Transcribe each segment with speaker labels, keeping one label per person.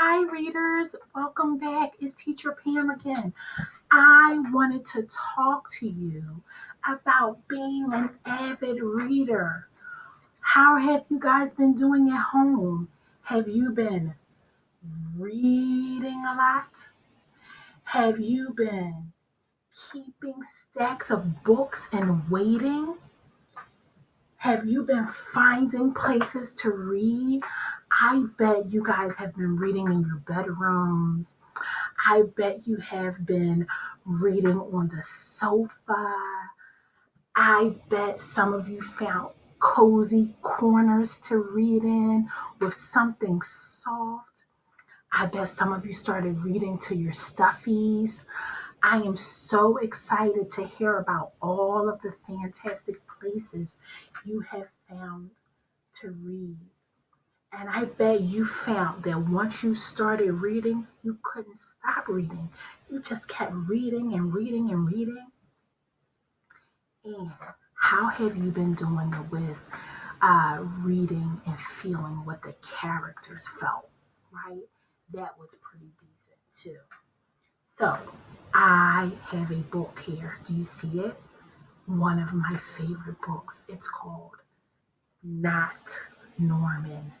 Speaker 1: Hi, readers. Welcome back. It's Teacher Pam again. I wanted to talk to you about being an avid reader. How have you guys been doing at home? Have you been reading a lot? Have you been keeping stacks of books and waiting? Have you been finding places to read? I bet you guys have been reading in your bedrooms. I bet you have been reading on the sofa. I bet some of you found cozy corners to read in with something soft. I bet some of you started reading to your stuffies. I am so excited to hear about all of the fantastic places you have found to read. And I bet you found that once you started reading, you couldn't stop reading. You just kept reading and reading and reading. And how have you been doing it with reading and feeling what the characters felt, right? That was pretty decent too. So I have a book here. Do you see it? One of my favorite books. It's called Not Norman.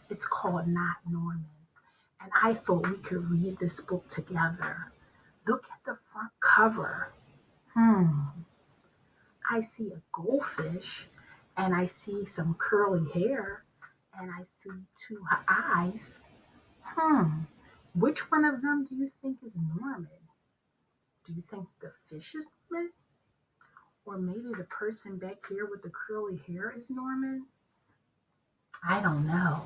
Speaker 1: It's called Not Norman. And I thought we could read this book together. Look at the front cover. Hmm. I see a goldfish and I see some curly hair and I see two eyes. Hmm. Which one of them do you think is Norman? Do you think the fish is Norman? Or maybe the person back here with the curly hair is Norman? I don't know.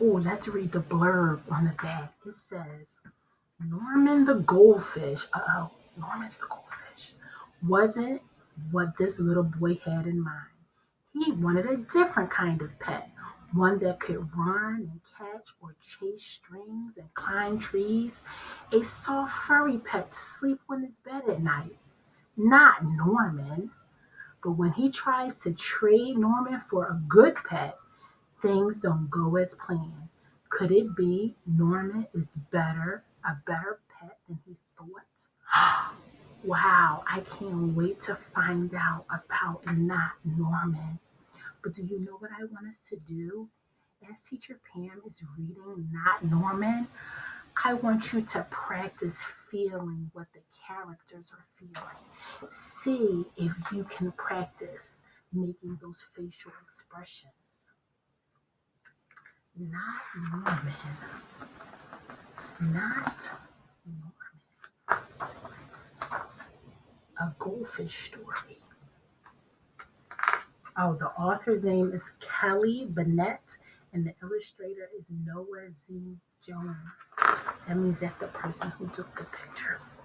Speaker 1: Oh, let's read the blurb on the back. It says, Norman the goldfish. Uh-oh, Norman's the goldfish. Wasn't what this little boy had in mind. He wanted a different kind of pet, one that could run and catch or chase strings and climb trees, a soft furry pet to sleep on his bed at night. Not Norman, but when he tries to trade Norman for a good pet, things don't go as planned. Could it be Norman is a better pet than he thought? Wow, I can't wait to find out about Not Norman. But do you know what I want us to do? As Teacher Pam is reading Not Norman, I want you to practice feeling what the characters are feeling. See if you can practice making those facial expressions. Not Norman. Not a goldfish story. Oh, the author's name is Kelly Bennett, and the illustrator is Noah Z. Jones. That means that the person who took the pictures.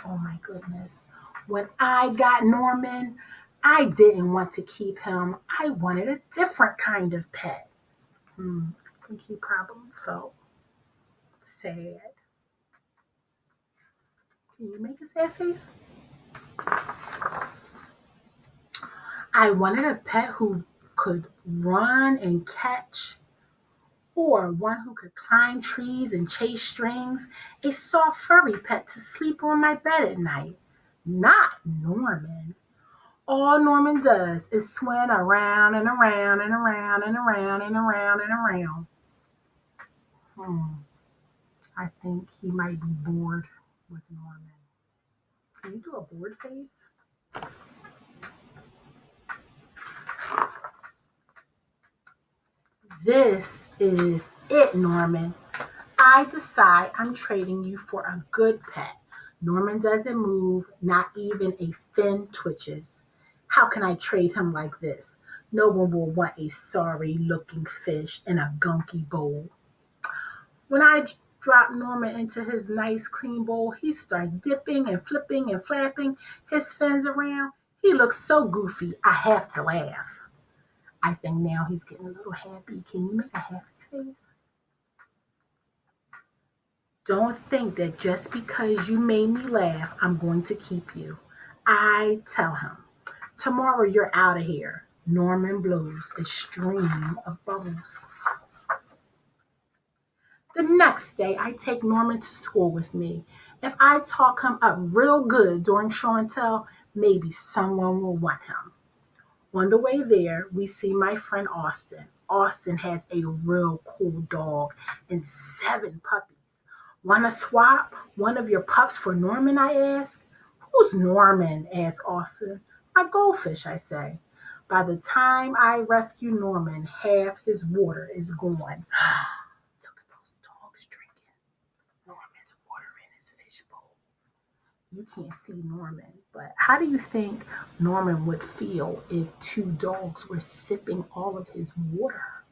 Speaker 1: Oh my goodness. When I got Norman, I didn't want to keep him. I wanted a different kind of pet. I think he probably felt sad. Can you make a sad face? I wanted a pet who could run and catch, or one who could climb trees and chase strings, a soft furry pet to sleep on my bed at night. Not Norman. All Norman does is swim around and around and around and around and around and around. Hmm. I think he might be bored with Norman. Can you do a bored face? This is it, Norman. I decide I'm trading you for a good pet. Norman doesn't move, not even a fin twitches. How can I trade him like this? No one will want a sorry looking fish in a gunky bowl. When I drop Norman into his nice clean bowl, he starts dipping and flipping and flapping his fins around. He looks so goofy, I have to laugh. I think now he's getting a little happy. Can you make a happy face? Don't think that just because you made me laugh, I'm going to keep you. I tell him, tomorrow you're out of here. Norman blows a stream of bubbles. The next day, I take Norman to school with me. If I talk him up real good during show and tell, maybe someone will want him. On the way there, we see my friend Austin. Austin has a real cool dog and 7 puppies. Want to swap one of your pups for Norman? I ask. Who's Norman? Asks Austin. My goldfish, I say. By the time I rescue Norman, half his water is gone. Look at those dogs drinking Norman's water in his fishbowl. You can't see Norman, but how do you think Norman would feel if 2 dogs were sipping all of his water?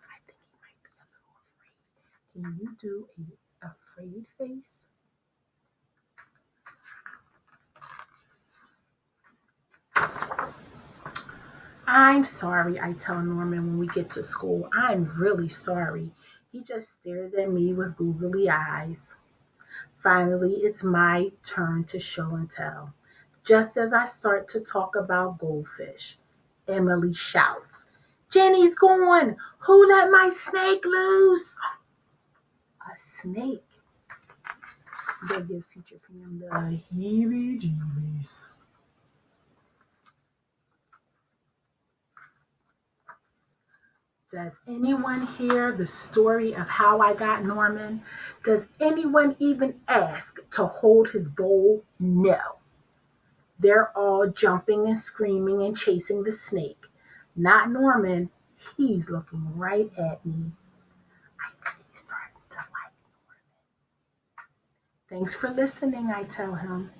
Speaker 1: I think he might be a little afraid. Can you do a afraid face? I'm sorry, I tell Norman when we get to school. I'm really sorry. He just stares at me with googly eyes. Finally, it's my turn to show and tell. Just as I start to talk about goldfish, Emily shouts, Jenny's gone! Who let my snake loose? A snake. That gives Teacher Pam the heebie jeebies. Does anyone hear the story of how I got Norman? Does anyone even ask to hold his bowl? No. They're all jumping and screaming and chasing the snake. Not Norman. He's looking right at me. I think he's starting to like Norman. Thanks for listening, I tell him.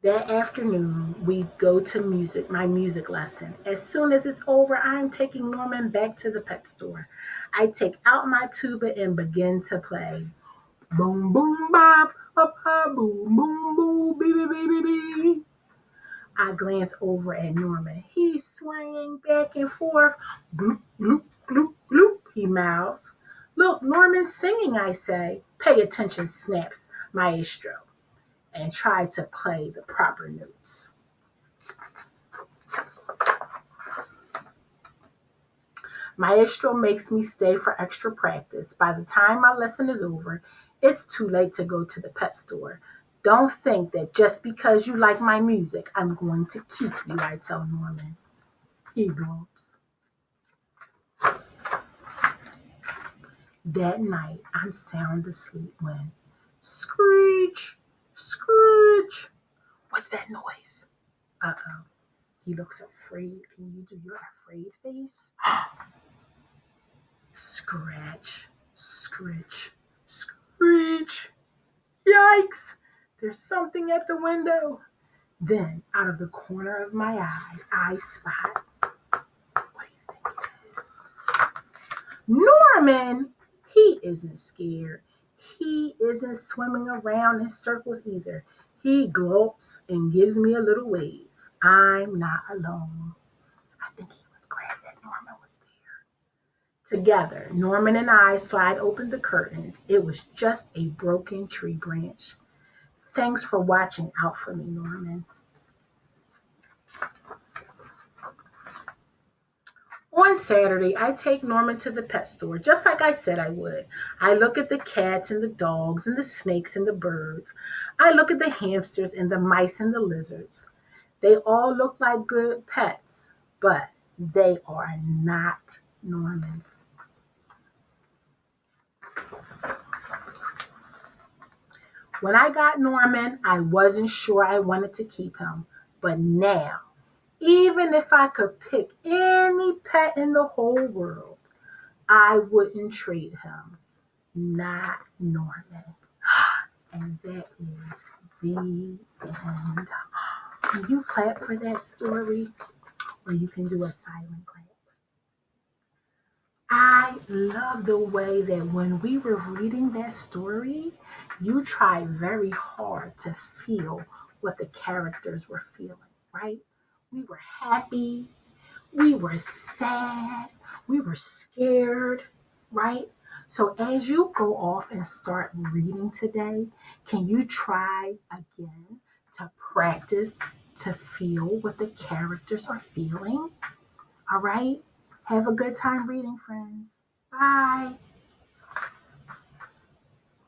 Speaker 1: That afternoon, we go to my music lesson. As soon as it's over, I'm taking Norman back to the pet store. I take out my tuba and begin to play. Boom, boom, bop, bop, bop, boom, boom, boom, bee, bee, bee, bee, bee. I glance over at Norman. He's swaying back and forth. Bloop, bloop, bloop, bloop, he mouths. Look, Norman's singing, I say. Pay attention, snaps Maestro, and try to play the proper notes. Maestro makes me stay for extra practice. By the time my lesson is over, it's too late to go to the pet store. Don't think that just because you like my music, I'm going to keep you, I tell Norman. He gulps. That night, I'm sound asleep when screech, screech. What's that noise? Uh-oh. He looks afraid. Can you do your afraid face? Scratch, scritch, screech. Yikes! There's something at the window. Then, out of the corner of my eye, I spot. What do you think it is? Norman! He isn't scared. He isn't swimming around in circles either. He gulps and gives me a little wave. I'm not alone. I think he was glad that Norman was there. Together, Norman and I slide open the curtains. It was just a broken tree branch. Thanks for watching out for me, Norman. On Saturday, I take Norman to the pet store, just like I said I would. I look at the cats and the dogs and the snakes and the birds. I look at the hamsters and the mice and the lizards. They all look like good pets, but they are not Norman. When I got Norman, I wasn't sure I wanted to keep him. But now, even if I could pick any pet in the whole world, I wouldn't trade him. Not Norman. And that is the end. Can you clap for that story? Or you can do a silent clap. I love the way that when we were reading that story, you tried very hard to feel what the characters were feeling, right? We were happy, we were sad, we were scared, right? So as you go off and start reading today, can you try again to practice to feel what the characters are feeling? All right? Have a good time reading, friends. Bye.